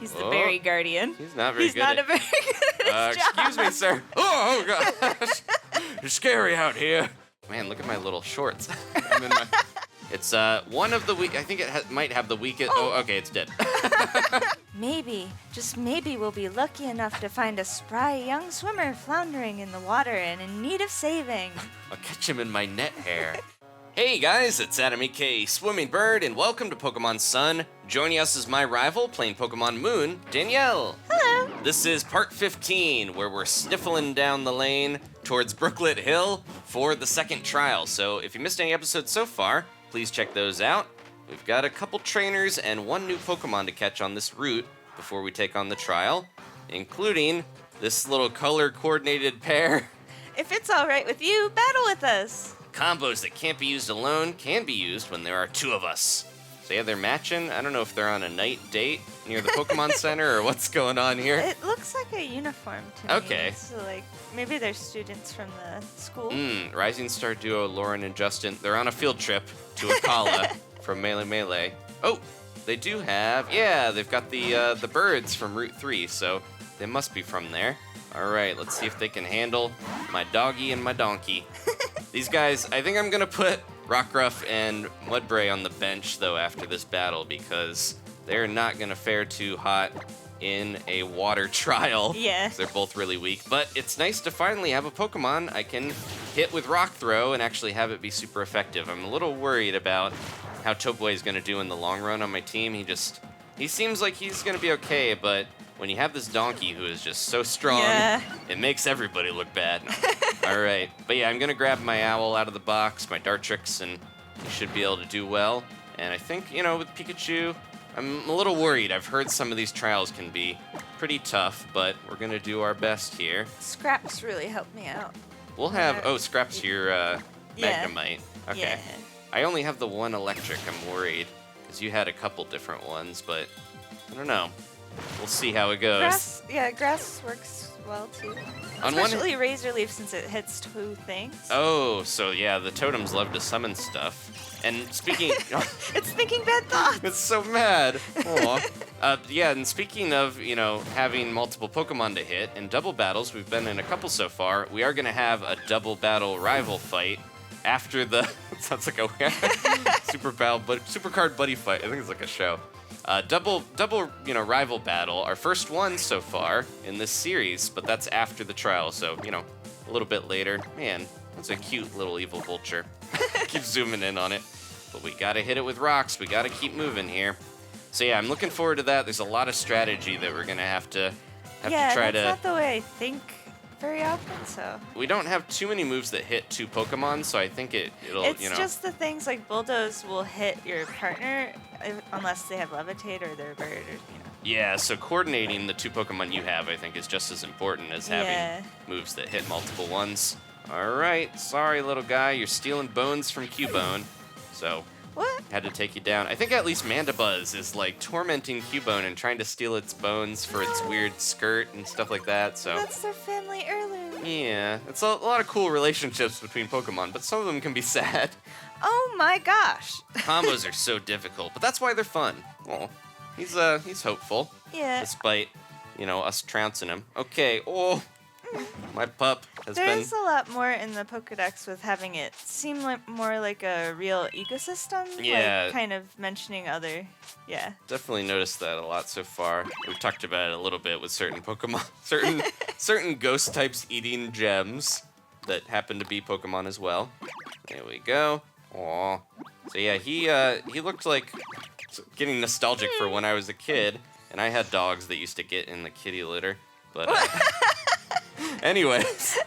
He's the berry guardian. He's not very good. He's not a very good at his Excuse me, sir. Oh, gosh. You're scary out here. Man, look at my little shorts. It's one of the week. I think it might have the weakest. Oh, okay, it's dead. Maybe, just maybe we'll be lucky enough to find a spry young swimmer floundering in the water and in need of saving. I'll catch him in my net hair. Hey guys, it's Adam K. Swimming Bird, and welcome to Pokemon Sun. Joining us is my rival, playing Pokemon Moon, Danielle. Hello. This is part 15, where we're sniffling down the lane towards Brooklet Hill for the second trial. So if you missed any episodes so far, please check those out. We've got a couple trainers and one new Pokemon to catch on this route before we take on the trial, including this little color-coordinated pair. If it's all right with you, battle with us. Combos that can't be used alone can be used when there are two of us. So yeah, they're matching. I don't know if they're on a night date near the Pokemon Center or what's going on here. It looks like a uniform to me. Okay. So like maybe they're students from the school. Rising Star duo Lauren and Justin. They're on a field trip to Akala from Melee Melee. Oh, they do have, yeah, they've got the birds from Route 3, so they must be from there. All right, let's see if they can handle my doggy and my donkey. These guys, I think I'm gonna put Rockruff and Mudbray on the bench though after this battle because they're not gonna fare too hot in a water trial. Yeah. They're both really weak, but it's nice to finally have a Pokemon I can hit with Rock Throw and actually have it be super effective. I'm a little worried about how Topboy is gonna do in the long run on my team. He seems like he's gonna be okay, but when you have this donkey who is just so strong, it makes everybody look bad. All right, but yeah, I'm gonna grab my owl out of the box, my Dartrix, and he should be able to do well. And I think, you know, with Pikachu, I'm a little worried. I've heard some of these trials can be pretty tough, but we're gonna do our best here. Scraps really helped me out. We'll have, Scraps, your Magnemite. Okay. Yeah. I only have the one electric, I'm worried, because you had a couple different ones, but I don't know. We'll see how it goes. Grass works well too. Especially Razor Leaf since it hits two things. Oh, so yeah, the totems love to summon stuff. And speaking... It's thinking bad thoughts. It's so mad. Aw. Yeah, and speaking of, you know, having multiple Pokemon to hit, in double battles, we've been in a couple so far, we are going to have a double battle rival fight after the... It sounds like a super card buddy fight. I think it's like a show. Double, you know, rival battle. Our first one so far in this series, but that's after the trial, so, you know, a little bit later. Man, that's a cute little evil vulture. Keep zooming in on it. But we gotta hit it with rocks. We gotta keep moving here. So yeah, I'm looking forward to that. There's a lot of strategy that we're gonna have to try to... Yeah, that's not the way I think very often, so... We don't have too many moves that hit two Pokemon, so I think it'll, it's you know... just the things like Bulldoze will hit your partner unless they have Levitate or they're a bird or, you know. Yeah, so coordinating the two Pokemon you have, I think, is just as important as having moves that hit multiple ones. All right, sorry, little guy. You're stealing bones from Cubone, so... What? Had to take you down. I think at least Mandibuzz is like tormenting Cubone and trying to steal its bones for its weird skirt and stuff like that, so... That's their family heirloom. Yeah, it's a lot of cool relationships between Pokemon, but some of them can be sad. Oh my gosh. Combos are so difficult, but that's why they're fun. Oh, he's hopeful. Yeah. Despite, you know, us trouncing him. Okay, my pup has There's a lot more in the Pokedex with having it seem like more like a real ecosystem. Yeah. Like kind of mentioning other, Definitely noticed that a lot so far. We've talked about it a little bit with certain Pokemon, certain ghost types eating gems that happen to be Pokemon as well. There we go. Aw. So yeah, he looked like getting nostalgic for when I was a kid, and I had dogs that used to get in the kitty litter. But anyways,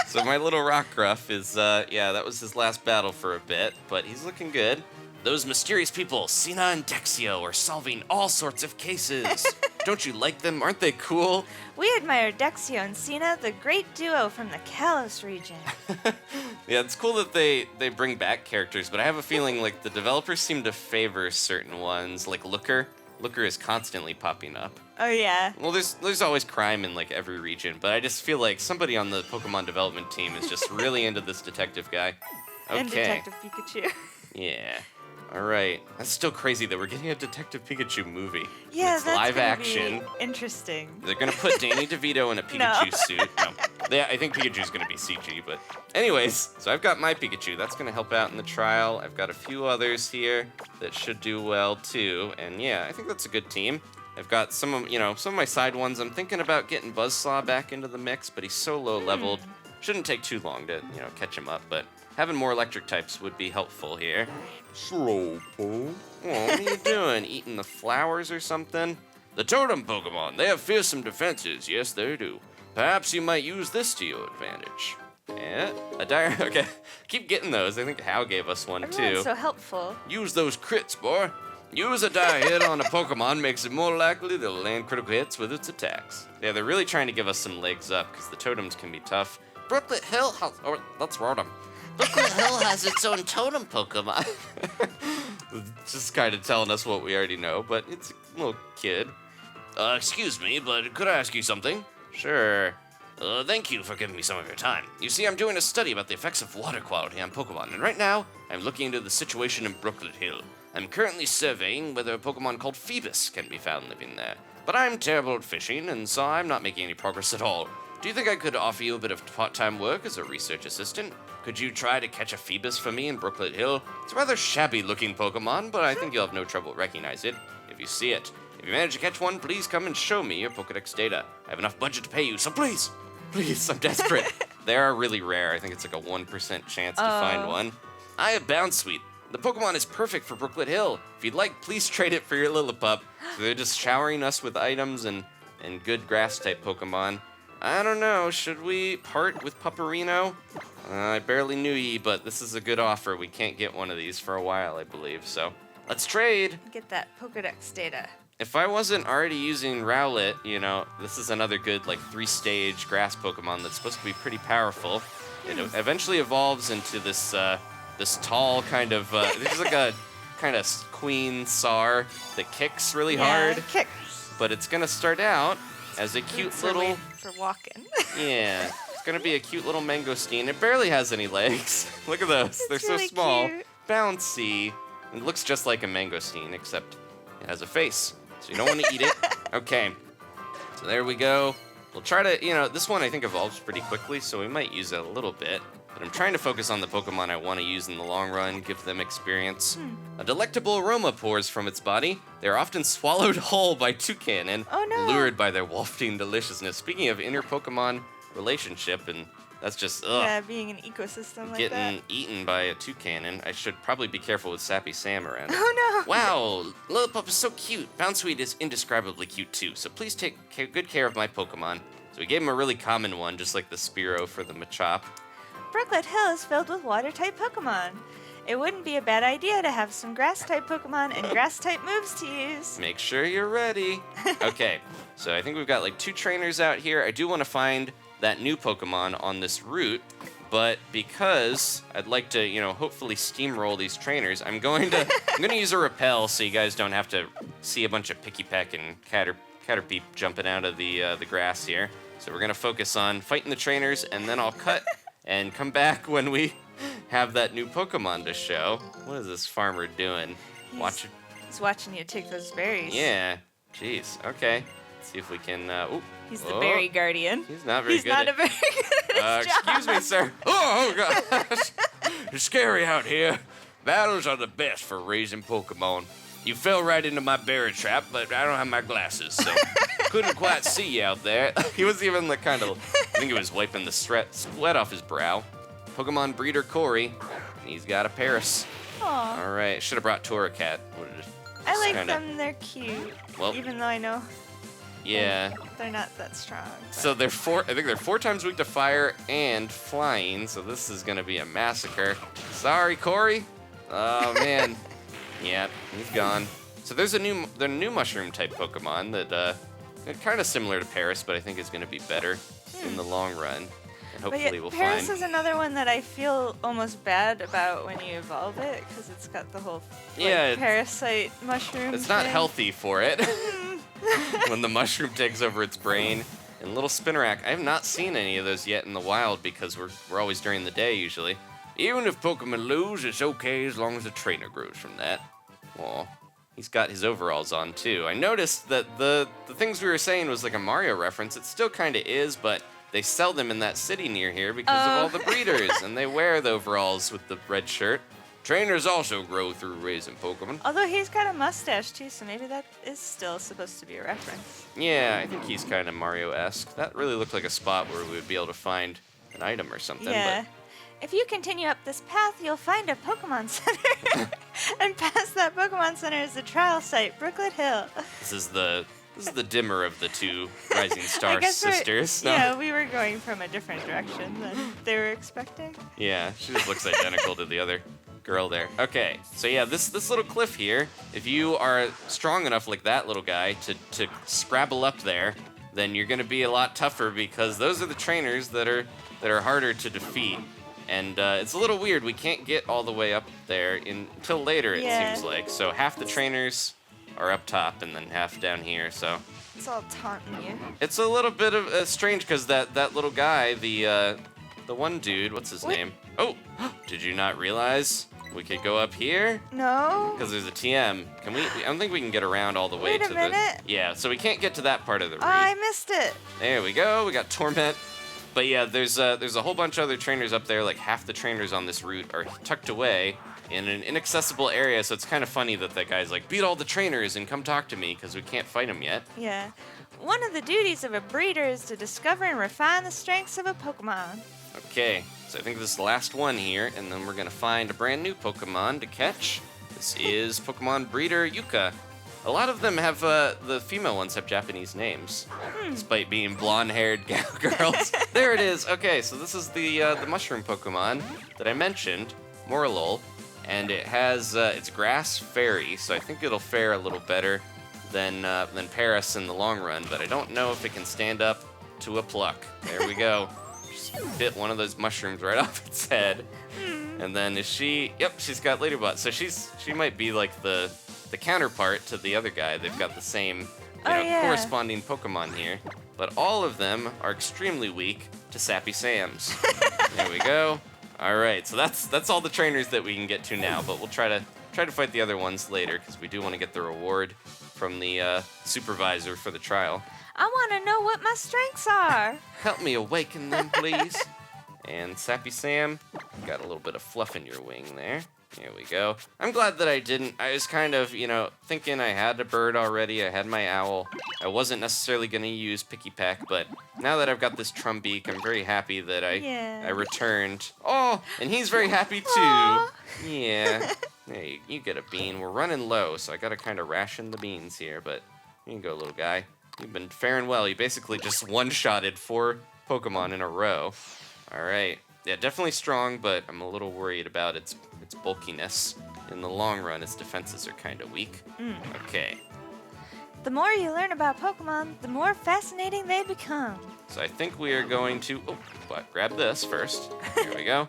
so my little Rockruff is, that was his last battle for a bit, but he's looking good. Those mysterious people, Sina and Dexio, are solving all sorts of cases. Don't you like them? Aren't they cool? We admire Dexio and Sina, the great duo from the Kalos region. Yeah, it's cool that they bring back characters, but I have a feeling like the developers seem to favor certain ones, like Looker. Looker is constantly popping up. Oh, yeah. Well, there's always crime in, like, every region, but I just feel like somebody on the Pokemon development team is just really into this detective guy. Okay. And Detective Pikachu. Yeah. All right. That's still crazy that we're getting a Detective Pikachu movie. Yeah, it's that's live gonna action. Be interesting. They're gonna put Danny DeVito in a Pikachu suit. No, I think Pikachu's gonna be CG. But anyways, so I've got my Pikachu. That's gonna help out in the trial. I've got a few others here that should do well too. And yeah, I think that's a good team. I've got some of my side ones. I'm thinking about getting Buzzsaw back into the mix, but he's so low leveled. Shouldn't take too long to catch him up. But having more electric types would be helpful here. Slowpoke. Oh, what are you doing? Eating the flowers or something? The totem Pokemon, they have fearsome defenses. Yes, they do. Perhaps you might use this to your advantage. Yeah, a dire. Okay, keep getting those. I think Hal gave us one Everyone's too. so helpful. Use those crits, boy. Use a dire hit on a Pokemon makes it more likely they'll land critical hits with its attacks. Yeah, they're really trying to give us some legs up because the totems can be tough. Brooklet Hill has. Oh, let's roll them. Brooklet Hill has its own totem Pokemon. Just kind of telling us what we already know, but it's a little kid. Excuse me, but could I ask you something? Sure. Thank you for giving me some of your time. You see, I'm doing a study about the effects of water quality on Pokemon, and right now, I'm looking into the situation in Brooklet Hill. I'm currently surveying whether a Pokemon called Phoebus can be found living there. But I'm terrible at fishing, and so I'm not making any progress at all. Do you think I could offer you a bit of part-time work as a research assistant? Could you try to catch a Phoebus for me in Brooklet Hill? It's a rather shabby-looking Pokemon, but I think you'll have no trouble recognizing it if you see it. If you manage to catch one, please come and show me your Pokedex data. I have enough budget to pay you, so please, I'm desperate. They are really rare. I think it's like a 1% chance to find one. I have Bounsweet. The Pokemon is perfect for Brooklet Hill. If you'd like, please trade it for your Lillipup. So they're just showering us with items and good grass-type Pokemon. I don't know, should we part with Pupperino? I barely knew ye, but this is a good offer. We can't get one of these for a while, I believe, so let's trade. Get that Pokedex data. If I wasn't already using Rowlet, this is another good, 3-stage grass Pokemon that's supposed to be pretty powerful. It eventually evolves into this tall kind of, there's like a kind of queen Sar that kicks really hard. Kicks. But it's gonna start out as a cute little... For walking. Yeah, it's gonna be a cute little mangosteen. It barely has any legs. Look at those. They're so really small. Cute. Bouncy. It looks just like a mangosteen, except it has a face. So you don't want to eat it. Okay. So there we go. We'll try to, this one I think evolves pretty quickly, so we might use it a little bit. But I'm trying to focus on the Pokemon I want to use in the long run, give them experience. A delectable aroma pours from its body. They are often swallowed whole by Toucanon, lured by their wafting deliciousness. Speaking of inner Pokemon relationship, and that's just, Yeah, being an ecosystem like that. Getting eaten by a Toucanon. I should probably be careful with Sappy Sam around. Oh no! Wow, Lillipup is so cute. Bounsweet is indescribably cute too, so please take good care of my Pokemon. So we gave him a really common one, just like the Spearow for the Machop. Brooklet Hill is filled with water-type Pokemon. It wouldn't be a bad idea to have some grass-type Pokemon and grass-type moves to use. Make sure you're ready. Okay, so I think we've got 2 trainers out here. I do want to find that new Pokemon on this route, but because I'd like to, hopefully steamroll these trainers, I'm going to use a Repel so you guys don't have to see a bunch of Pikipek and Caterpie jumping out of the grass here. So we're gonna focus on fighting the trainers, and then I'll cut and come back when we have that new Pokemon to show. What is this farmer doing? He's watching you take those berries. Yeah. Jeez. Okay. Let's see if we can. He's the berry guardian. He's not very good. He's not a very good at his job. Excuse me, sir. Oh gosh. It's scary out here. Battles are the best for raising Pokemon. You fell right into my berry trap, but I don't have my glasses, so couldn't quite see you out there. He was even I think he was wiping the sweat off his brow. Pokemon breeder Cory, and he's got a Paris. Aw. All right, should have brought Torracat. I like them, they're cute. Well, even though I know yeah, they're not that strong. But. So I think they're 4 times weak to fire and flying, so this is gonna be a massacre. Sorry, Cory. Oh man. Yeah, he's gone. So there's a new mushroom type Pokemon that kind of similar to Paris, but I think is going to be better in the long run. And hopefully we'll Paris find. is another one that I feel almost bad about when you evolve it because it's got the whole parasite mushroom. It's not thing. healthy for it when the mushroom takes over its brain. And little Spinarak, I have not seen any of those yet in the wild because we're always during the day usually. Even if Pokemon lose, it's okay as long as the trainer grows from that. Aw. He's got his overalls on, too. I noticed that the things we were saying was like a Mario reference. It still kind of is, but they sell them in that city near here because of all the breeders, and they wear the overalls with the red shirt. Trainers also grow through raising Pokemon. Although he's got a mustache, too, so maybe that is still supposed to be a reference. Yeah, I think he's kind of Mario-esque. That really looked like a spot where we would be able to find an item or something. Yeah. But if you continue up this path, you'll find a Pokemon Center. And past that Pokemon Center is the trial site, Brooklet Hill. This is the dimmer of the two Rising Star I guess sisters. No? Yeah, we were going from a different direction than they were expecting. Yeah, she just looks identical to the other girl there. Okay, so yeah, this little cliff here, if you are strong enough like that little guy to scrabble up there, then you're going to be a lot tougher because those are the trainers that are harder to defeat. And it's a little weird. We can't get all the way up there until later, it seems like. So half the trainers are up top and then half down here, so... It's all taunting you. It's a little bit of strange because that little guy, the one dude, what's his name? Oh, did you not realize we could go up here? No. Because there's a TM. Can we? I don't think we can get around all the way Wait to a minute. the... Yeah, so we can't get to that part of the route. I missed it. There we go. We got Torment. But yeah, there's a whole bunch of other trainers up there. Like half the trainers on this route are tucked away in an inaccessible area, so it's kind of funny that guy's like, beat all the trainers and come talk to me because we can't fight them yet. Yeah. One of the duties of a breeder is to discover and refine the strengths of a Pokemon. Okay, so I think this is the last one here, and then we're going to find a brand new Pokemon to catch. This is Pokemon Breeder Yuka. A lot of them have, the female ones have Japanese names, despite being blonde-haired girls. There it is. Okay, so this is the mushroom Pokemon that I mentioned, Morelull, and it has, it's Grass Fairy, so I think it'll fare a little better than Paris in the long run, but I don't know if it can stand up to a pluck. There we go. Just bit one of those mushrooms right off its head. And then is she, yep, she's got Ledyba, so she might be like the counterpart to the other guy. They've got the same corresponding Pokemon here. But all of them are extremely weak to Sappy Sams. There we go. All right, so that's all the trainers that we can get to now, but we'll try to fight the other ones later because we do want to get the reward from the supervisor for the trial. I want to know what my strengths are. Help me awaken them, please. And Sappy Sam, got a little bit of fluff in your wing there. Here we go. I'm glad that I didn't. I was kind of, thinking I had a bird already. I had my owl. I wasn't necessarily going to use Picky Peck, but now that I've got this Trumbeak, I'm very happy that I returned. Oh, and he's very happy too. Aww. Yeah. Hey, you get a bean. We're running low, so I got to kind of ration the beans here, but you can go, little guy. You've been faring well. You basically just one-shotted 4 Pokemon in a row. All right. Yeah, definitely strong, but I'm a little worried about its bulkiness. In the long run, its defenses are kind of weak. Okay. The more you learn about Pokemon, the more fascinating they become. So I think we are going to... Oh, but grab this first. Here we go.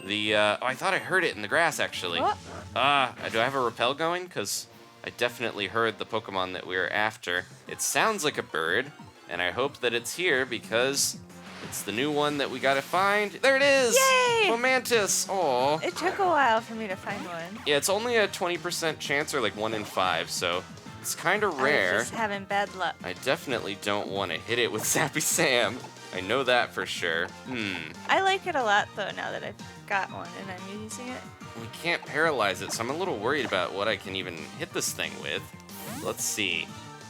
I thought I heard it in the grass, actually. What? Do I have a repel going? Because I definitely heard the Pokemon that we were after. It sounds like a bird, and I hope that it's here because... It's the new one that we gotta find. There it is! Yay! Fomantis! Aw. It took a while for me to find one. Yeah, it's only a 20% chance, or like 1 in 5, so it's kind of rare. I was just having bad luck. I definitely don't want to hit it with Sappy Sam. I know that for sure. I like it a lot, though, now that I've got one and I'm using it. We can't paralyze it, so I'm a little worried about what I can even hit this thing with. Let's see.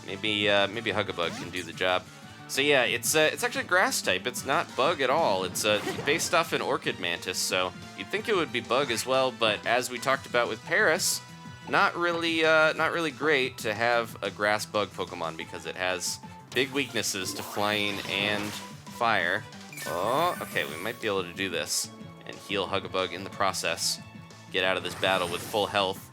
Maybe Hug-a-Bug can do the job. So yeah, it's actually grass type. It's not bug at all. It's based off an Orkid Mantis, so you'd think it would be bug as well. But as we talked about with Paris, not really great to have a grass bug Pokemon because it has big weaknesses to flying and fire. Oh, okay, we might be able to do this and heal Hug-a-Bug in the process. Get out of this battle with full health.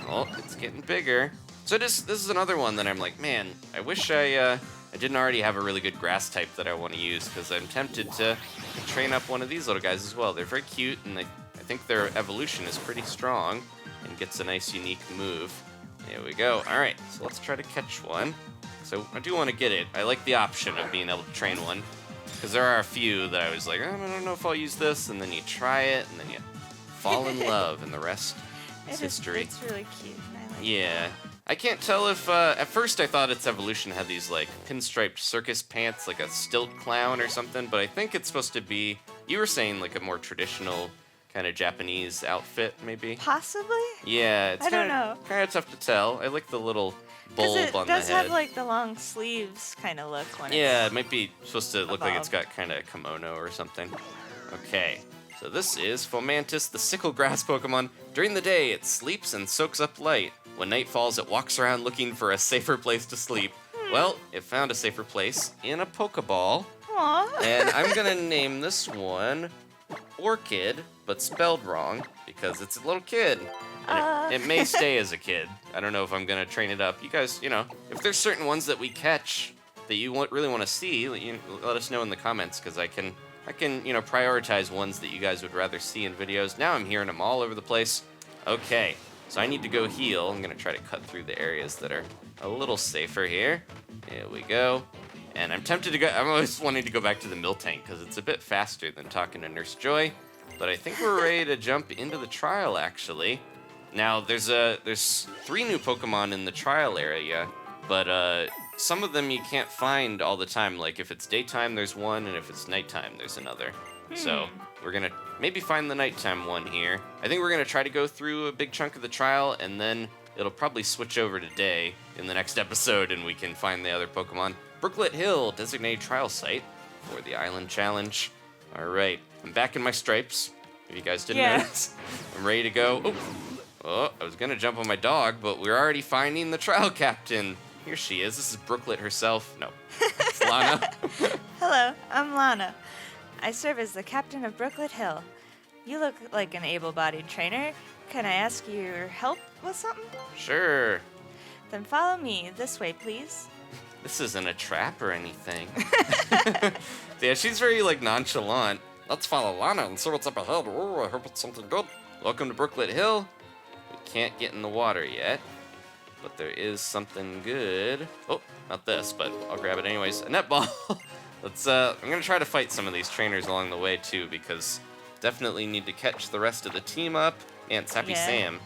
Oh, it's getting bigger. So this is another one that I'm like, man, I wish I didn't already have a really good grass type that I want to use because I'm tempted to train up one of these little guys as well. They're very cute, and I think their evolution is pretty strong and gets a nice, unique move. There we go. All right, so let's try to catch one. So I do want to get it. I like the option of being able to train one because there are a few that I was like, I don't know if I'll use this, and then you try it, and then you fall in love, and the rest is history. It's really cute. I like Yeah. I can't tell if, at first I thought its evolution had these, like, pinstriped circus pants, like a stilt clown or something, but I think it's supposed to be, you were saying, like, a more traditional kind of Japanese outfit, maybe? Possibly? Yeah, it's I don't know. kind of tough to tell. I like the little bulb on the head. It does have, like, the long sleeves kind of look when Yeah, it's it might be supposed to look like it's above. got kind of kimono or something. Okay, so this is Fomantis, the sickle grass Pokemon. During the day, it sleeps and soaks up light. When night falls, it walks around looking for a safer place to sleep. Well, it found a safer place in a Pokeball. Aww. And I'm gonna name this one Orkid, but spelled wrong because it's a little kid. And it may stay as a kid. I don't know if I'm gonna train it up. You guys, if there's certain ones that we catch that you really want to see, let us know in the comments because I can prioritize ones that you guys would rather see in videos. Now I'm hearing them all over the place. Okay, so I need to go heal. I'm gonna try to cut through the areas that are a little safer here. Here we go. And I'm tempted to go. I'm always wanting to go back to the Miltank because it's a bit faster than talking to Nurse Joy. But I think we're ready to jump into the trial, actually. Now, there's 3 new Pokemon in the trial area, but some of them you can't find all the time. Like, if it's daytime, there's one, and if it's nighttime, there's another. So, we're going to maybe find the nighttime one here. I think we're going to try to go through a big chunk of the trial, and then it'll probably switch over to day in the next episode, and we can find the other Pokemon. Brooklet Hill, designated trial site for the Island Challenge. All right, I'm back in my stripes, if you guys didn't notice. I'm ready to go. Oh, I was gonna jump on my dog, but we're already finding the trial captain. Here she is. This is Brooklet herself. No, it's Lana. Hello, I'm Lana. I serve as the captain of Brooklet Hill. You look like an able-bodied trainer. Can I ask your help with something? Sure. Then follow me this way, please. This isn't a trap or anything. Yeah, she's very, nonchalant. Let's follow Lana and see what's up ahead. Oh, I hope it's something good. Welcome to Brooklet Hill. We can't get in the water yet, but there is something good. Oh, not this, but I'll grab it anyways. A netball. I'm gonna try to fight some of these trainers along the way too, because definitely need to catch the rest of the team up. And Sappy Sam,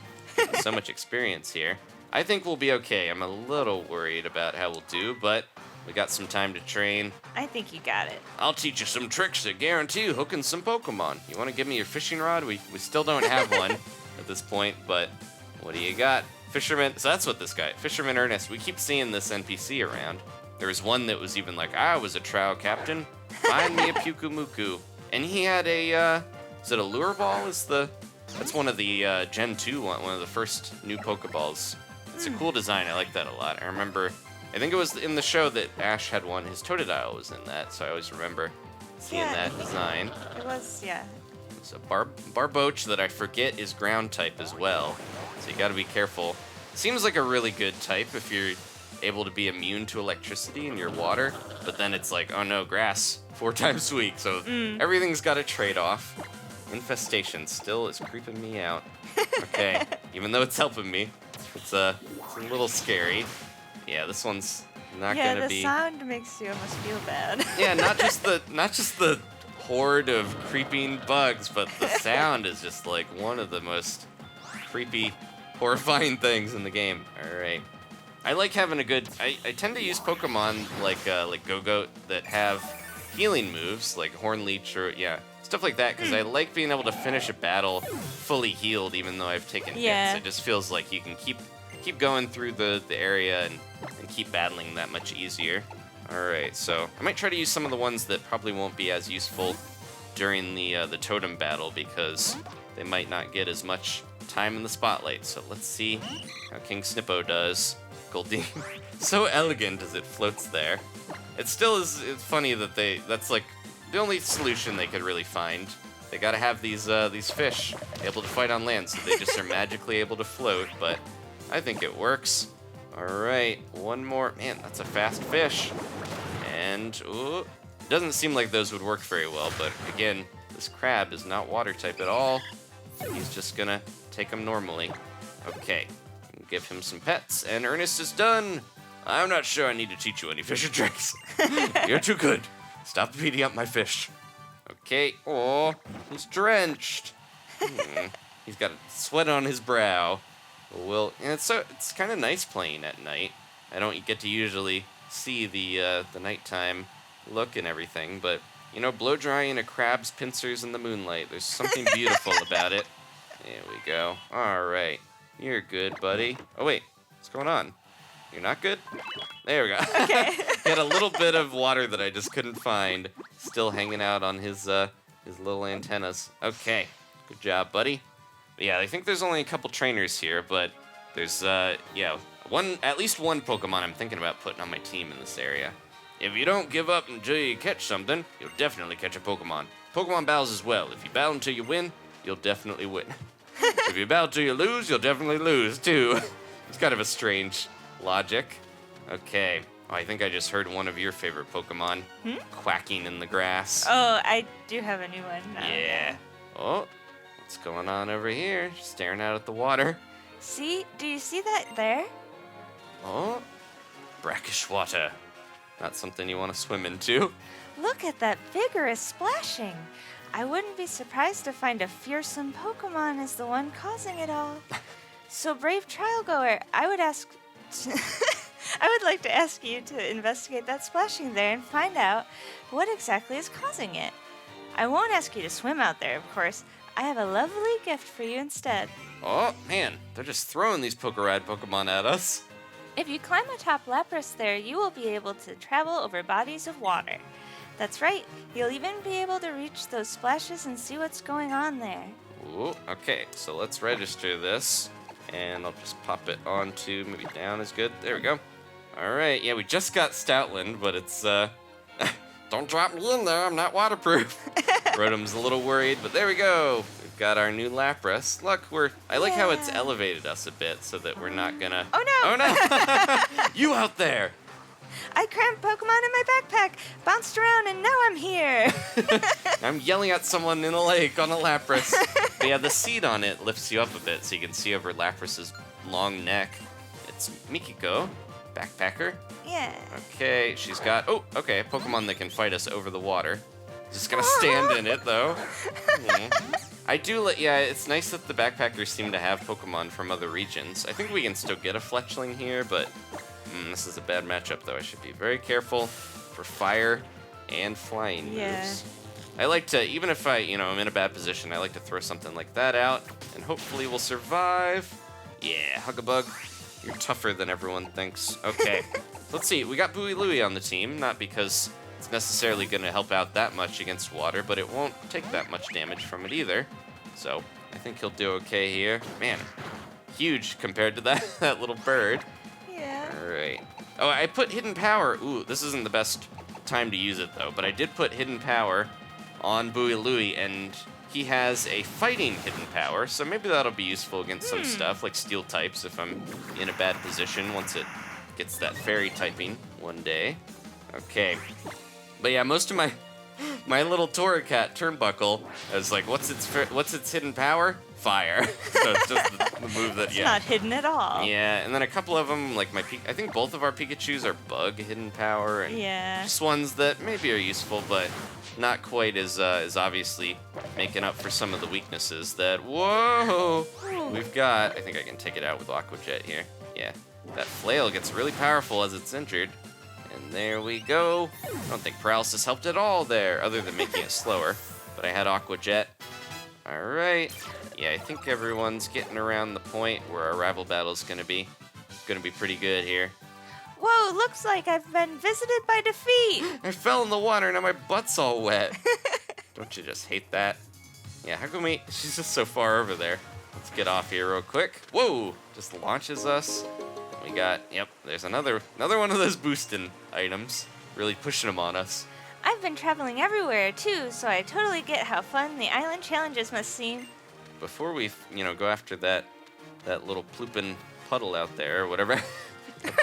so much experience here. I think we'll be okay. I'm a little worried about how we'll do, but we got some time to train. I think you got it. I'll teach you some tricks that guarantee you hooking some Pokemon. You want to give me your fishing rod? We still don't have one at this point, but what do you got? Fisherman, so that's what this guy, Fisherman Ernest, we keep seeing this NPC around. There was one that was even like, I was a trial captain. Find me a Pukumuku. And he had a, is it a lure ball? That's one of the Gen 2, one of the first new Pokeballs. It's a cool design. I like that a lot. I think it was in the show that Ash had one. His Totodile was in that, so I always remember seeing that design. It was, yeah. It's a Barboach that I forget is ground type as well, so you gotta be careful. Seems like a really good type if you're able to be immune to electricity in your water, but then it's like, oh no, grass 4 times a week, so everything's got a trade-off. Infestation still is creeping me out. Okay, even though it's helping me, it's a little scary. Yeah, this one's not gonna be. Yeah, the sound makes you almost feel bad. Yeah, not just the horde of creeping bugs, but the sound is just like one of the most creepy, horrifying things in the game. All right, I like having a good. I tend to use Pokemon like Go-Goat that have healing moves, like Hornleech or stuff like that, because I like being able to finish a battle fully healed, even though I've taken hits. It just feels like you can keep going through the area and keep battling that much easier. Alright, so I might try to use some of the ones that probably won't be as useful during the totem battle, because they might not get as much time in the spotlight. So let's see how King Snippo does. Goldeen, so elegant as it floats there. It still is. It's funny that that's like the only solution they could really find. They gotta have these fish able to fight on land, so they just are magically able to float, but I think it works. Alright, one more. Man, that's a fast fish. And, ooh, it doesn't seem like those would work very well, but again, this crab is not water type at all. He's just gonna take them normally. Okay, give him some pets, and Ernest is done. I'm not sure I need to teach you any fishing tricks. You're too good. Stop beating up my fish. Okay, oh, he's drenched. He's got a sweat on his brow. And it's kind of nice playing at night. I don't get to usually see the nighttime look and everything, but blow drying a crab's pincers in the moonlight. There's something beautiful about it. There we go. All right, you're good, buddy. Oh wait, what's going on? You're not good? There we go. Okay. He had a little bit of water that I just couldn't find, still hanging out on his little antennas. Okay, good job, buddy. But yeah, I think there's only a couple trainers here, but there's at least one Pokemon I'm thinking about putting on my team in this area. If you don't give up until you catch something, you'll definitely catch a Pokemon. Pokemon battles as well. If you battle until you win, you'll definitely win. If you battle until you lose, you'll definitely lose too. It's kind of a strange logic. Okay. Oh, I think I just heard one of your favorite Pokemon quacking in the grass. Oh, I do have a new one now. Yeah. Oh, what's going on over here? Staring out at the water. See? Do you see that there? Oh, brackish water. Not something you want to swim into. Look at that vigorous splashing. I wouldn't be surprised to find a fearsome Pokemon is the one causing it all. So, brave trial goer, I would like to ask you to investigate that splashing there and find out what exactly is causing it. I won't ask you to swim out there, of course. I have a lovely gift for you instead. Oh, man, they're just throwing these Pokerad Pokemon at us. If you climb atop Lapras there, you will be able to travel over bodies of water. That's right, you'll even be able to reach those splashes and see what's going on there. Ooh, okay, so let's register this. And I'll just pop it onto, maybe down is good. There we go. All right, yeah, we just got Stoutland, but it's, don't drop me in there, I'm not waterproof. Rotom's a little worried, but there we go. We've got our new Lapras. Look, I like how it's elevated us a bit so that we're not gonna... Oh no! Oh no! You out there! I crammed Pokemon in my backpack, bounced around, and now I'm here. I'm yelling at someone in a lake on a Lapras. But yeah, the seat on it lifts you up a bit so you can see over Lapras's long neck. It's Mikiko, backpacker. Yeah. Okay, she's got... Oh, okay, a Pokemon that can fight us over the water. Just gonna stand in it, though. Yeah, it's nice that the backpackers seem to have Pokemon from other regions. I think we can still get a Fletchling here, but... this is a bad matchup, though. I should be very careful for fire and flying moves. I like to, even if I'm in a bad position, I like to throw something like that out, and hopefully we'll survive. Yeah, Hug-a-Bug, you're tougher than everyone thinks. Okay, let's see. We got Builuigi on the team, not because it's necessarily going to help out that much against water, but it won't take that much damage from it either. So I think he'll do okay here. Man, huge compared to that little bird. Yeah. All right. Oh, I put Hidden Power. Ooh, this isn't the best time to use it, though. But I did put Hidden Power on Builuigi, and he has a Fighting Hidden Power, so maybe that'll be useful against some stuff, like Steel types, if I'm in a bad position once it gets that Fairy typing one day. Okay. But yeah, most of my little Torracat Turnbuckle is like, what's its hidden power? Fire. So it's just the move that, It's not hidden at all. Yeah, and then a couple of them, like I think both of our Pikachus are bug hidden power, and just ones that maybe are useful, but not quite as obviously making up for some of the weaknesses that, we've got. I think I can take it out with Aqua Jet here. Yeah, that Flail gets really powerful as it's injured. And there we go. I don't think Paralysis helped at all there, other than making it slower. But I had Aqua Jet. All right. Yeah, I think everyone's getting around the point where our rival battle's gonna be pretty good here. Whoa, looks like I've been visited by defeat. I fell in the water, now my butt's all wet. Don't you just hate that? Yeah, how come she's just so far over there. Let's get off here real quick. Whoa, just launches us. We got, there's another one of those boosting items. Really pushing them on us. I've been traveling everywhere, too, so I totally get how fun the island challenges must seem. Before we, go after that little plooping puddle out there or whatever,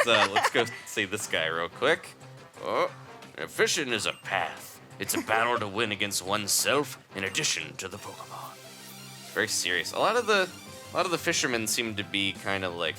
let's go see this guy real quick. Oh, fishing is a path. It's a battle to win against oneself in addition to the Pokemon. It's very serious. A lot of the fishermen seem to be kind of like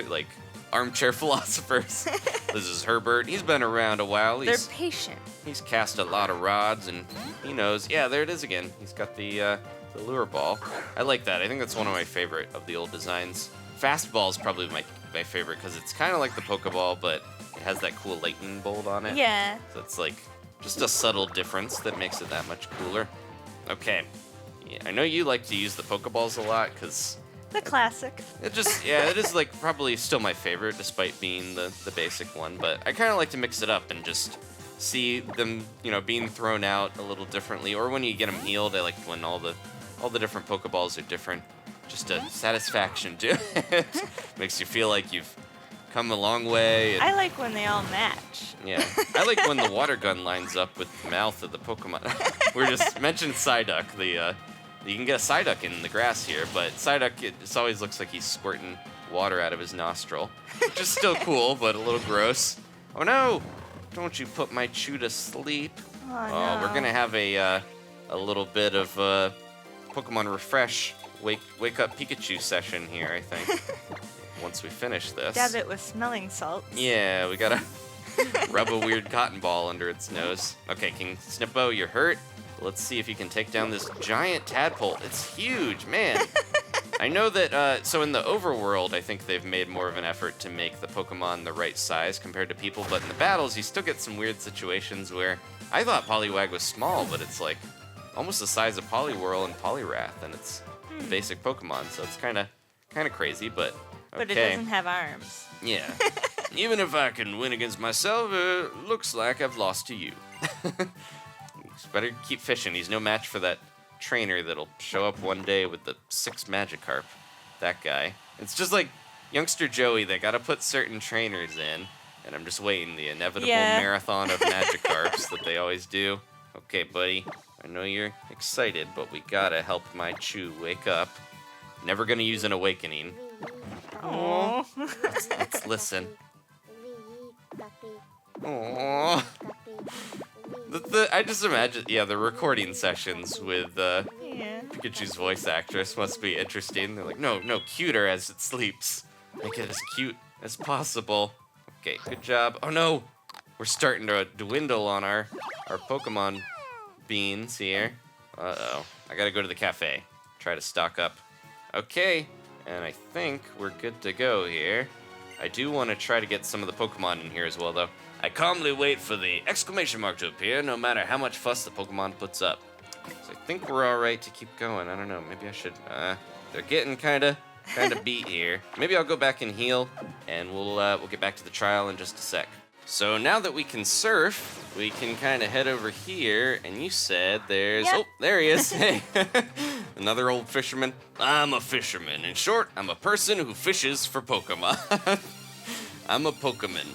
like armchair philosophers. This is Herbert. He's been around a while. They're patient. He's cast a lot of rods, and he knows. Yeah, there it is again. He's got the the lure ball. I like that. I think that's one of my favorite of the old designs. Fastball is probably my favorite because it's kind of like the Pokeball, but it has that cool lightning bolt on it. Yeah. So it's like just a subtle difference that makes it that much cooler. Okay. Yeah, I know you like to use the Pokeballs a lot because The classic. it is like probably still my favorite despite being the basic one, but I kind of like to mix it up and just see them, being thrown out a little differently, or when you get them healed. I like when all the different Pokeballs are different. Just a satisfaction to it. Makes you feel like you've come a long way. And, I like when they all match. yeah, I like when the water gun lines up with the mouth of the Pokemon. We're just mentioned Psyduck. You can get a Psyduck in the grass here, but Psyduck, it always looks like he's squirting water out of his nostril, which is still cool, but a little gross. Oh no! Don't you put my Chew to sleep. Oh, no. We're gonna have a little bit of Pokemon Refresh wake up Pikachu session here, I think. Once we finish this. Dab it with smelling salts. Yeah, we gotta rub a weird cotton ball under its nose. Okay, King Snippo, you're hurt. Let's see if you can take down this giant tadpole. It's huge, man. I know that, so in the overworld, I think they've made more of an effort to make the Pokemon the right size compared to people, but in the battles, you still get some weird situations where I thought Poliwag was small, but it's like almost the size of Poliwhirl and Poliwrath, and it's a basic Pokemon, so it's kind of crazy, but okay. But it doesn't have arms. Yeah. Even if I can win against myself, looks like I've lost to you. Better keep fishing. He's no match for that trainer that'll show up one day with the 6 Magikarp. That guy. It's just like youngster Joey. They gotta put certain trainers in, and I'm just waiting the inevitable marathon of Magikarps that they always do. Okay, buddy. I know you're excited, but we gotta help my Chew wake up. Never gonna use an awakening. Aww. Let's listen. Aww. I just imagine, the recording sessions with Pikachu's voice actress must be interesting. They're like, no, cuter as it sleeps. Make it as cute as possible. Okay, good job. Oh no, we're starting to dwindle on our Pokemon beans here. Uh-oh, I gotta go to the cafe. Try to stock up. Okay, and I think we're good to go here. I do want to try to get some of the Pokemon in here as well, though. I calmly wait for the exclamation mark to appear, no matter how much fuss the Pokemon puts up. So I think we're all right to keep going. I don't know. Maybe I should. They're getting kind of beat here. Maybe I'll go back and heal, and we'll get back to the trial in just a sec. So now that we can surf, we can kind of head over here. And you said there's. Yep. Oh, there he is. Hey, another old fisherman. I'm a fisherman. In short, I'm a person who fishes for Pokemon. I'm a Pokemon.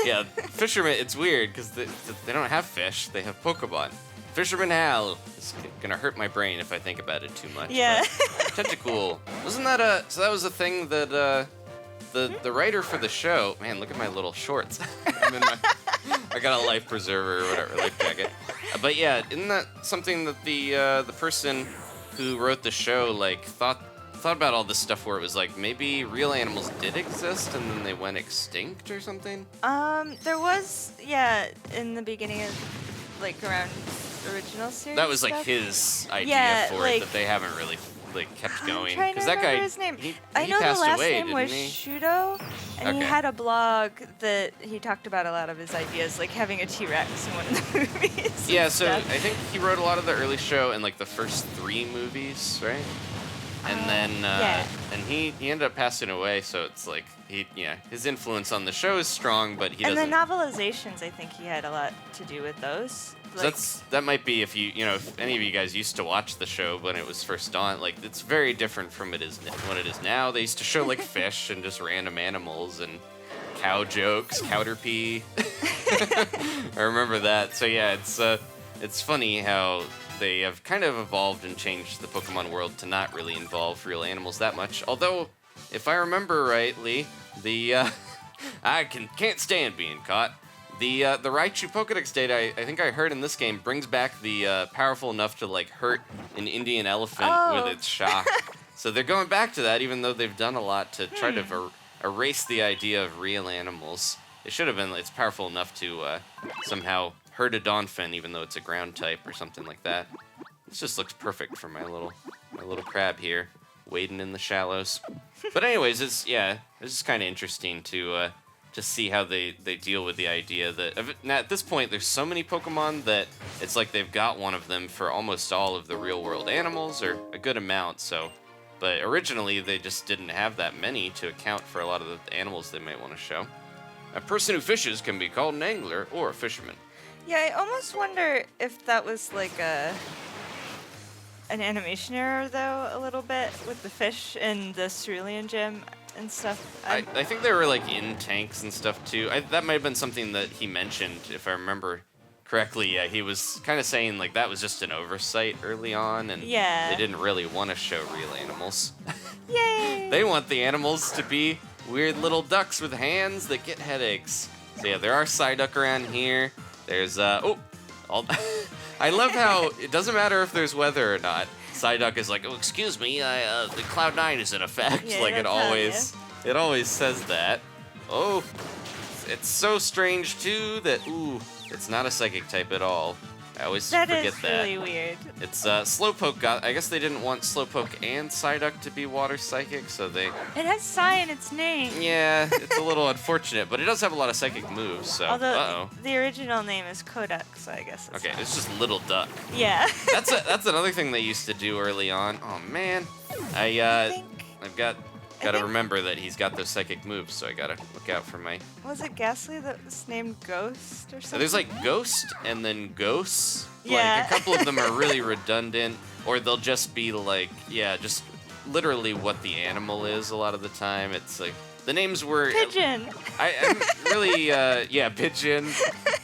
Yeah, fisherman, it's weird because they don't have fish, they have Pokemon. Fisherman Hal is gonna hurt my brain if I think about it too much. Yeah. Tentacool. Wasn't that so that was a thing that the writer for the show, man, look at my little shorts. I got a life preserver or whatever, life jacket. But yeah, isn't that something that the person who wrote the show thought about all this stuff where it was like maybe real animals did exist and then they went extinct or something? There was, in the beginning of, around original series That was stuff. his idea for it that they haven't really kept going. Because that guy, his name. he I know passed the last away, name was didn't he? Shudo, and he Okay. had a blog that he talked about a lot of his ideas, like having a T-Rex in one of the movies. Yeah, and so stuff. I think he wrote a lot of the early show and the first 3 movies, right? And then and he ended up passing away, so it's like his influence on the show is strong, but he and doesn't. the novelizations, I think he had a lot to do with those. So that might be if if any of you guys used to watch the show when it was first on, it's very different from what it is now. They used to show fish and just random animals and cow jokes, Caterpie. I remember that. So yeah, it's funny how they have kind of evolved and changed the Pokemon world to not really involve real animals that much. Although, if I remember rightly, I can't stand being caught. The Raichu Pokedex data, I think I heard in this game, brings back the powerful enough to hurt an Indian elephant with its shock. So they're going back to that, even though they've done a lot to try to erase the idea of real animals. It should have been. It's powerful enough to somehow hurt a Donphin, even though it's a ground type or something like that. This just looks perfect for my little my little crab here, wading in the shallows. But anyways, it's just kind of interesting to see how they deal with the idea that now at this point there's so many Pokemon that it's like they've got one of them for almost all of the real world animals, or a good amount. So, but originally they just didn't have that many to account for a lot of the animals they might want to show. A person who fishes can be called an angler or a fisherman. Yeah, I almost wonder if that was like an animation error, though, a little bit, with the fish in the Cerulean Gym and stuff. I think they were like in tanks and stuff too. That might have been something that he mentioned, if I remember correctly. Yeah, he was kind of saying like that was just an oversight early on, and they didn't really want to show real animals. Yay! They want the animals to be weird little ducks with hands that get headaches. So yeah, there are Psyduck around here. There's I love how it doesn't matter if there's weather or not. Psyduck is like, oh, excuse me, the Cloud9 is in effect. Yeah, like it always says that. Oh, it's so strange too that it's not a psychic type at all. I always forget that. That is really weird. It's Slowpoke. I guess they didn't want Slowpoke and Psyduck to be water psychic, so they. It has Psy in its name. Yeah, it's a little unfortunate, but it does have a lot of psychic moves. So. Although the original name is Kodak, so I guess. Okay, it's just Little Duck. Yeah. That's another thing they used to do early on. Oh man, I've got to remember that he's got those psychic moves, so I gotta look out for my. Was it Ghastly that was named Ghost or something? There's like Ghost and then Ghosts. Yeah. Like a couple of them are really redundant, or they'll just be like, just literally what the animal is a lot of the time. It's like the names were. Pigeon. I'm really, Pigeon.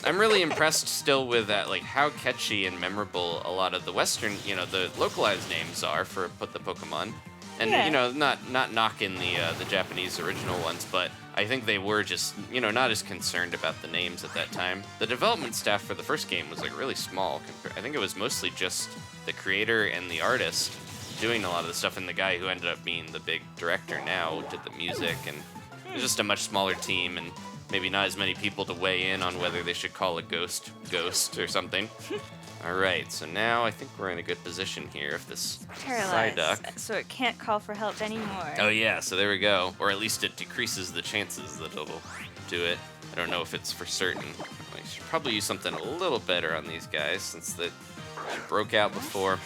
I'm really impressed still with that, like how catchy and memorable a lot of the Western, the localized names are for the Pokemon. And, not knocking the Japanese original ones, but I think they were just, not as concerned about the names at that time. The development staff for the first game was, like, really small. I think it was mostly just the creator and the artist doing a lot of the stuff, and the guy who ended up being the big director now did the music, and it was just a much smaller team, and maybe not as many people to weigh in on whether they should call a ghost or something. All right, so now I think we're in a good position here if this Psyduck. So it can't call for help anymore. Oh yeah, so there we go. Or at least it decreases the chances that it'll do it. I don't know if it's for certain. I should probably use something a little better on these guys since they broke out before.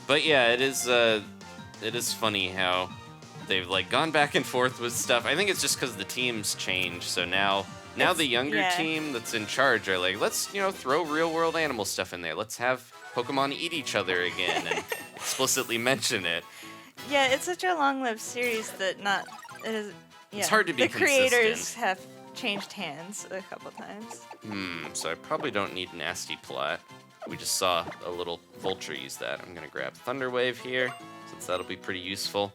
But yeah, it is funny how they've like gone back and forth with stuff. I think it's just because the teams change, so now the younger team that's in charge are like, let's, throw real-world animal stuff in there. Let's have Pokemon eat each other again and explicitly mention it. Yeah, it's such a long-lived series that it's hard to be consistent. The creators have changed hands a couple times. So I probably don't need Nasty Plot. We just saw a little Vulture use that. I'm going to grab Thunder Wave here, since that'll be pretty useful.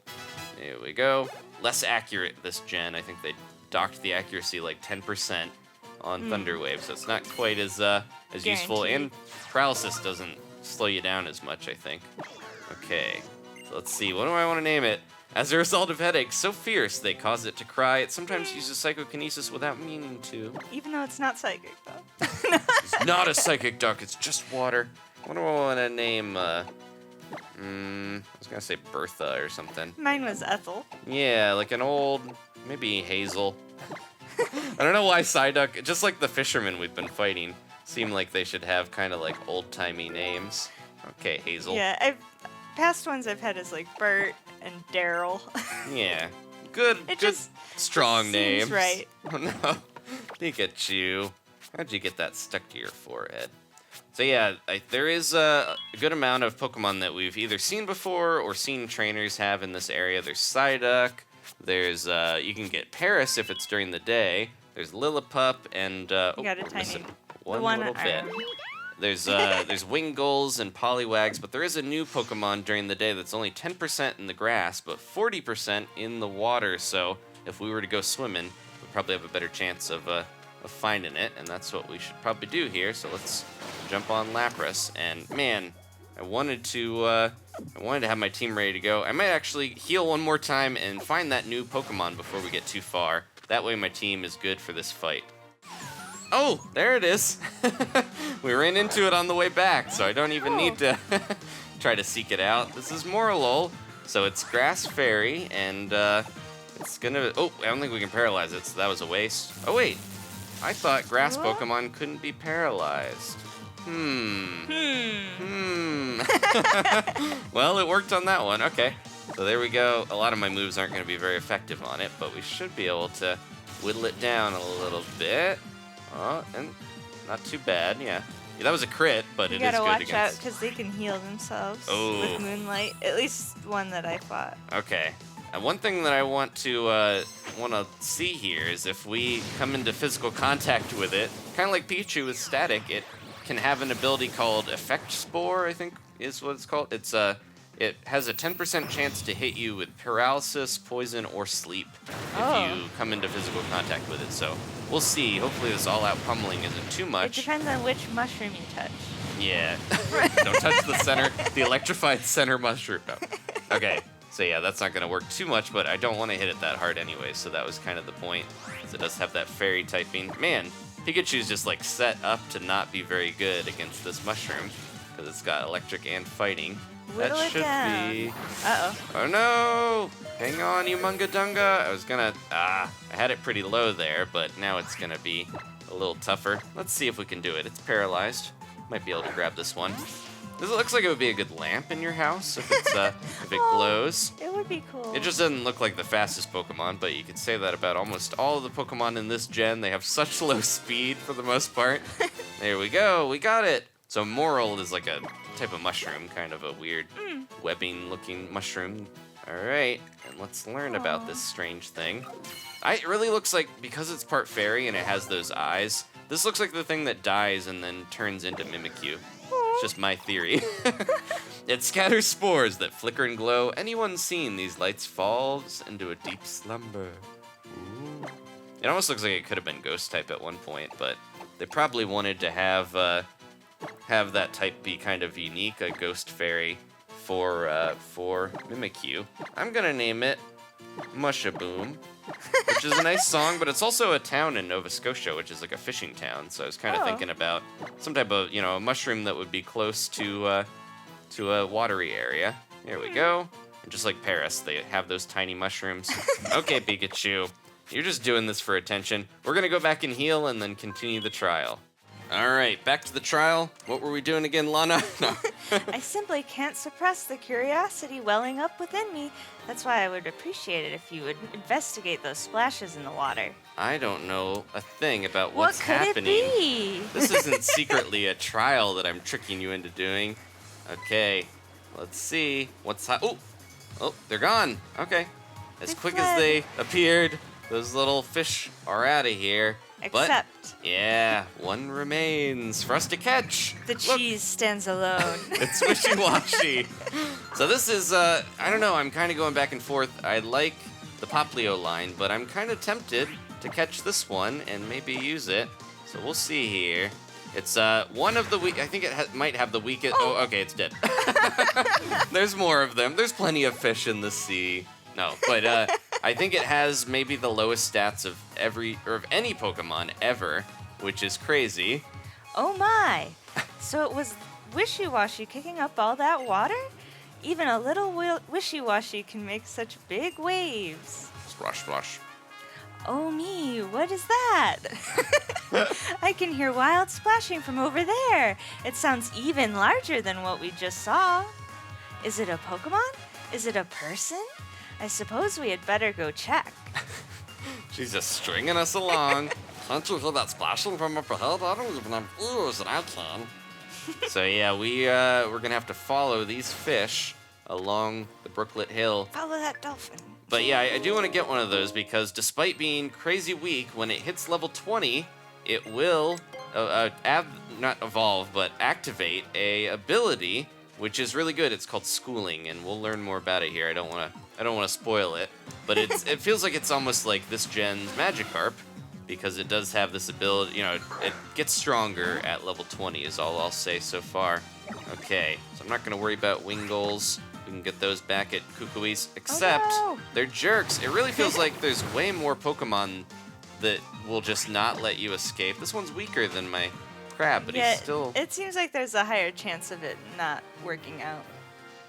There we go. Less accurate this gen. I think they docked the accuracy like 10% on Thunder Wave, so it's not quite as useful, and Paralysis doesn't slow you down as much, I think. Okay, so let's see, what do I want to name it? As a result of headaches so fierce they cause it to cry, it sometimes uses psychokinesis without meaning to. Even though it's not psychic, though. It's not a psychic duck, it's just water. What do I want to name? I was gonna say Bertha or something. Mine was Ethel. Yeah, like an old, maybe Hazel. I don't know why Psyduck, just like the fishermen we've been fighting, seem like they should have kind of like old-timey names. Okay, Hazel. Yeah, past ones I've had is like Bert and Daryl. Yeah, good strong names. Seems right. Oh no, look at you. How'd you get that stuck to your forehead? So yeah, there is a good amount of Pokemon that we've either seen before or seen trainers have in this area. There's Psyduck. There's you can get Paris if it's during the day. There's Lillipup and you got a tiny one little bit. There's Wingulls and Poliwags, but there is a new Pokemon during the day that's only 10% in the grass, but 40% in the water. So if we were to go swimming, we'd probably have a better chance of finding it, and that's what we should probably do here. So let's jump on Lapras, and man, I wanted to have my team ready to go. I might actually heal one more time and find that new Pokemon before we get too far. That way my team is good for this fight. Oh, there it is. We ran into it on the way back, so I don't even need to try to seek it out. This is Morelull, so it's Grass Fairy, and it's gonna... Oh, I don't think we can paralyze it, so that was a waste. Oh, wait. I thought grass Pokemon couldn't be paralyzed. Well, it worked on that one. Okay. So there we go. A lot of my moves aren't going to be very effective on it, but we should be able to whittle it down a little bit. Oh, and not too bad, yeah. That was a crit, but it is good against... You gotta watch out, because they can heal themselves with Moonlight. At least one that I fought. Okay. And one thing that I want to see here is if we come into physical contact with it, kind of like Pikachu with Static, it can have an ability called Effect Spore, I think is what it's called. It's it has a 10% chance to hit you with paralysis, poison, or sleep if you come into physical contact with it. So we'll see. Hopefully this all-out pummeling isn't too much. It depends on which mushroom you touch. Yeah. Don't touch the center, the electrified center mushroom. No. Okay. So yeah, that's not going to work too much, but I don't want to hit it that hard anyway, so that was kind of the point. So it does have that fairy typing. Man, Pikachu's just like set up to not be very good against this mushroom, because it's got electric and fighting. Whittle that should be... Uh-oh. Oh no! Hang on, you Munga Dunga! I was gonna... I had it pretty low there, but now it's gonna be a little tougher. Let's see if we can do it. It's paralyzed. Might be able to grab this one. This looks like it would be a good lamp in your house if it's if it glows. It would be cool. It just doesn't look like the fastest Pokemon, but you could say that about almost all of the Pokemon in this gen. They have such low speed for the most part. There we go. We got it. So Morelull is like a type of mushroom, kind of a weird webbing-looking mushroom. All right, and let's learn about this strange thing. It really looks like, because it's part fairy and it has those eyes, this looks like the thing that dies and then turns into Mimikyu. It's just my theory. It scatters spores that flicker and glow. Anyone seen these lights falls into a deep slumber. Ooh. It almost looks like it could have been ghost type at one point, but they probably wanted to have that type be kind of unique, a ghost fairy for Mimikyu. I'm gonna name it Mushaboom, which is a nice song, but it's also a town in Nova Scotia, which is like a fishing town. So I was kind of thinking about some type of, a mushroom that would be close to a watery area. Here we go. And just like Paris, they have those tiny mushrooms. Okay, Pikachu, you're just doing this for attention. We're gonna go back and heal and then continue the trial. All right, back to the trial. What were we doing again, Lana? No. I simply can't suppress the curiosity welling up within me. That's why I would appreciate it if you would investigate those splashes in the water. I don't know a thing about what's happening. What could it be? This isn't secretly a trial that I'm tricking you into doing. Okay, let's see. Oh, they're gone. Okay. As quick as they appeared, those little fish are out of here. Except... Yeah, one remains for us to catch. The cheese stands alone. It's Wishiwashi. So this is, I don't know, I'm kind of going back and forth. I like the Poplio line, but I'm kind of tempted to catch this one and maybe use it. So we'll see here. It's one of the weak. I think it might have the weakest. Oh, okay, it's dead. There's more of them. There's plenty of fish in the sea. No, but I think it has maybe the lowest stats of any Pokemon ever, which is crazy. Oh my! So it was Wishiwashi kicking up all that water? Even a little Wishiwashi can make such big waves. Splash, splash. Oh me, what is that? I can hear wild splashing from over there. It sounds even larger than what we just saw. Is it a Pokemon? Is it a person? I suppose we had better go check. She's just stringing us along. Can't you hear that splashing from up ahead? I don't even have ears, and I can. So yeah, we're gonna have to follow these fish along the Brooklet Hill. Follow that dolphin. But yeah, I do want to get one of those because despite being crazy weak, when it hits level 20, it will not evolve, but activate a ability, which is really good. It's called Schooling, and we'll learn more about it here. I don't want to spoil it, but it feels like it's almost like this gen's Magikarp, because it does have this ability. It gets stronger at level 20 is all I'll say so far. Okay, so I'm not going to worry about Wingulls. We can get those back at Kukui's, except they're jerks. It really feels like there's way more Pokemon that will just not let you escape. This one's weaker than my crab, but he's still... It seems like there's a higher chance of it not working out.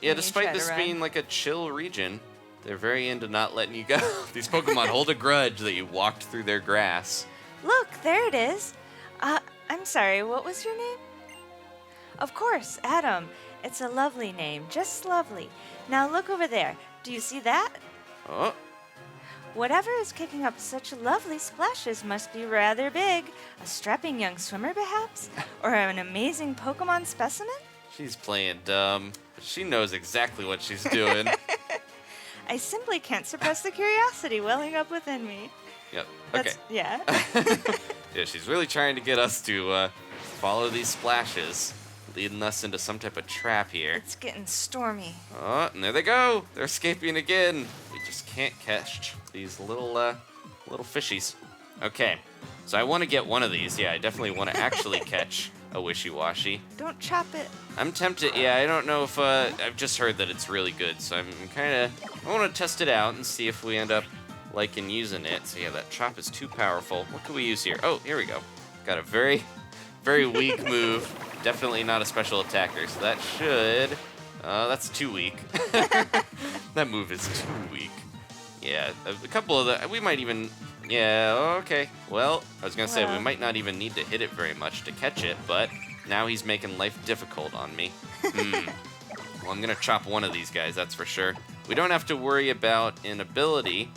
Yeah, when you despite try to this run. being like a chill region, they're very into not letting you go. These Pokemon hold a grudge that you walked through their grass. Look, there it is. I'm sorry, what was your name? Of course, Adam. It's a lovely name, just lovely. Now look over there. Do you see that? Oh, Whatever is kicking up such lovely splashes must be rather big. A strapping young swimmer, perhaps? Or an amazing Pokemon specimen? she's playing dumb. She knows exactly what she's doing. I simply can't suppress the curiosity welling up within me. Yep. Okay. Yeah. Yeah, she's really trying to get us to follow these splashes, leading us into some type of trap here. It's getting stormy. Oh, and there they go. They're escaping again. We just can't catch these little fishies. Okay, so I want to get one of these. Yeah, I definitely want to actually catch a Wishiwashi. Don't chop it. I'm tempted. Yeah, I don't know if I've just heard that it's really good, so I want to test it out and see if we end up liking using it. So yeah, that chop is too powerful. What can we use here? Oh, here we go. Got a very, very weak move. Definitely not a special attacker, so that should... that's too weak. That move is too weak. Yeah, a couple of the... We might even... Yeah, okay. Well, I was going to say, we might not even need to hit it very much to catch it, but now he's making life difficult on me. Well, I'm going to chop one of these guys, that's for sure. We don't have to worry about an ability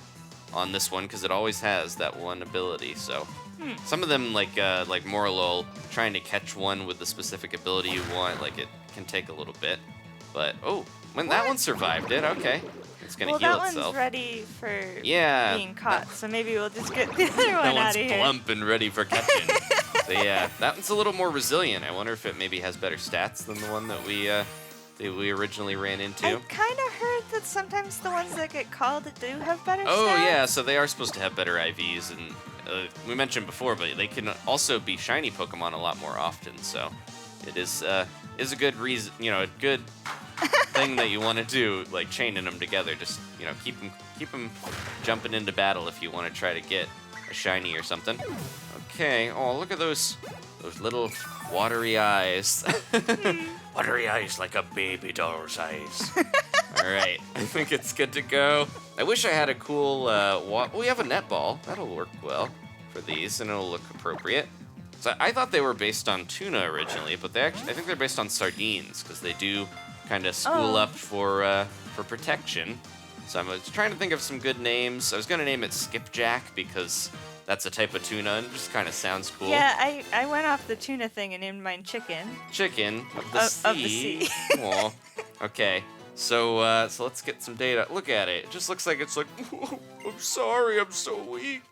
on this one, because it always has that one ability, so... Some of them, like Morelull, trying to catch one with the specific ability you want, like it can take a little bit. But, oh, when that one survived it, okay. It's going to heal that itself. one's ready for Yeah, being caught, so maybe we'll just get the other That one one's out of here. plump and ready for catching. So yeah, that one's a little more resilient. I wonder if it maybe has better stats than the one that we originally ran into. I kind of heard that sometimes the ones that get called do have better Oh stats. yeah, so they are supposed to have better IVs, and we mentioned before, but they can also be shiny Pokemon a lot more often. So it is a good reason, a good thing that you want to do, like chaining them together. Just keep them jumping into battle if you want to try to get a shiny or something. Okay. Oh, look at those little watery eyes. Watery eyes like a baby doll's eyes. All right, I think it's good to go. I wish I had a cool, we have a netball. That'll work well for these, and it'll look appropriate. So I thought they were based on tuna originally, but I think they're based on sardines, because they do kind of spool up for protection. So I was trying to think of some good names. I was going to name it Skipjack, because that's a type of tuna, and it just kind of sounds cool. Yeah, I went off the tuna thing and named mine Chicken. Chicken of the sea. Of the sea. Aw. Okay. So let's get some data. Look at it. It just looks like it's like, I'm sorry, I'm so weak.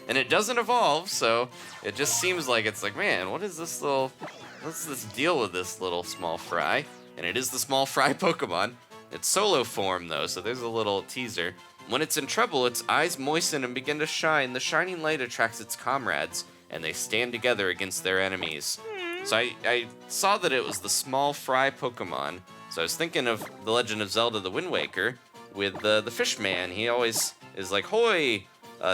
And it doesn't evolve, so it just seems like it's like, man, what's this deal with this little small fry? And it is the small fry Pokemon. It's solo form, though, so there's a little teaser. When it's in trouble, its eyes moisten and begin to shine. The shining light attracts its comrades, and they stand together against their enemies. So I saw that it was the small fry Pokemon. So I was thinking of The Legend of Zelda: The Wind Waker with the Fishman. He always is like, "Hoy,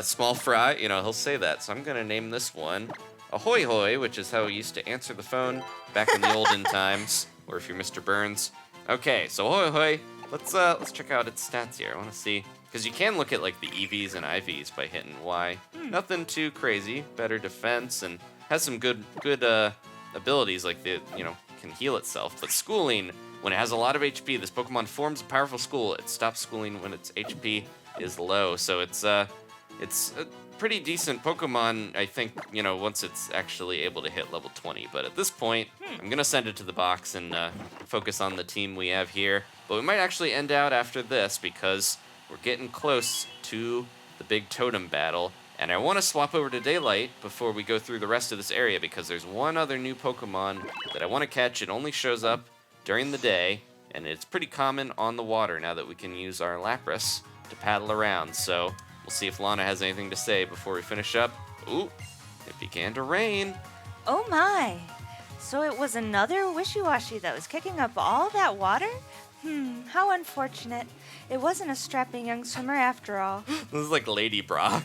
small fry." He'll say that. So I'm gonna name this one Ahoy-hoy, which is how he used to answer the phone back in the olden times, or if you're Mr. Burns. Okay, so Ahoy-hoy. Let's check out its stats here. I want to see, because you can look at like the EVs and IVs by hitting Y. Nothing too crazy. Better defense and has some good abilities, like can heal itself. But schooling, when it has a lot of HP, this Pokemon forms a powerful school. It stops schooling when its HP is low. So it's a pretty decent Pokemon, I think, once it's actually able to hit level 20. But at this point, I'm going to send it to the box and focus on the team we have here. But we might actually end out after this, because we're getting close to the big totem battle. And I want to swap over to Daylight before we go through the rest of this area, because there's one other new Pokemon that I want to catch. It only shows up during the day, and it's pretty common on the water now that we can use our Lapras to paddle around. So we'll see if Lana has anything to say before we finish up. Ooh, it began to rain. Oh my! So it was another Wishiwashi that was kicking up all that water? How unfortunate. It wasn't a strapping young swimmer after all. This is like Lady Brock.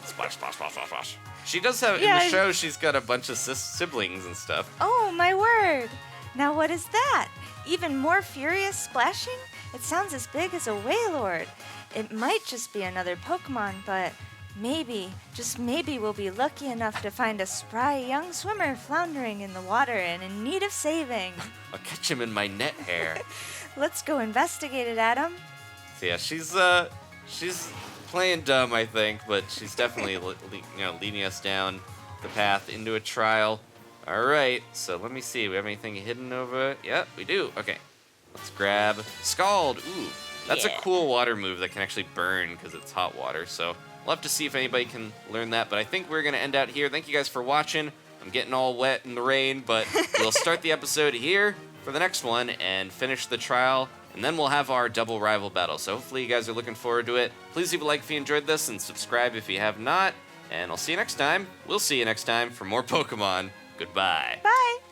Splash, splash, splash, splash, splash. She does have, in Yeah, the show, she's got a bunch of siblings and stuff. Oh, my word! Now what is that? Even more furious splashing? It sounds as big as a Wailord. It might just be another Pokemon, but maybe, just maybe we'll be lucky enough to find a spry young swimmer floundering in the water and in need of saving. I'll catch him in my net hair. Let's go investigate it, Adam. So yeah, she's playing dumb, I think, but she's definitely leading us down the path into a trial. All right, so let me see. We have anything hidden over? Yep, we do. Okay, let's grab Scald. Ooh, that's a cool water move that can actually burn because it's hot water. So we'll have to see if anybody can learn that. But I think we're gonna end out here. Thank you guys for watching. I'm getting all wet in the rain, but we'll start the episode here for the next one and finish the trial. And then we'll have our double rival battle. So hopefully you guys are looking forward to it. Please leave a like if you enjoyed this and subscribe if you have not. And I'll see you next time. We'll see you next time for more Pokemon. Goodbye. Bye.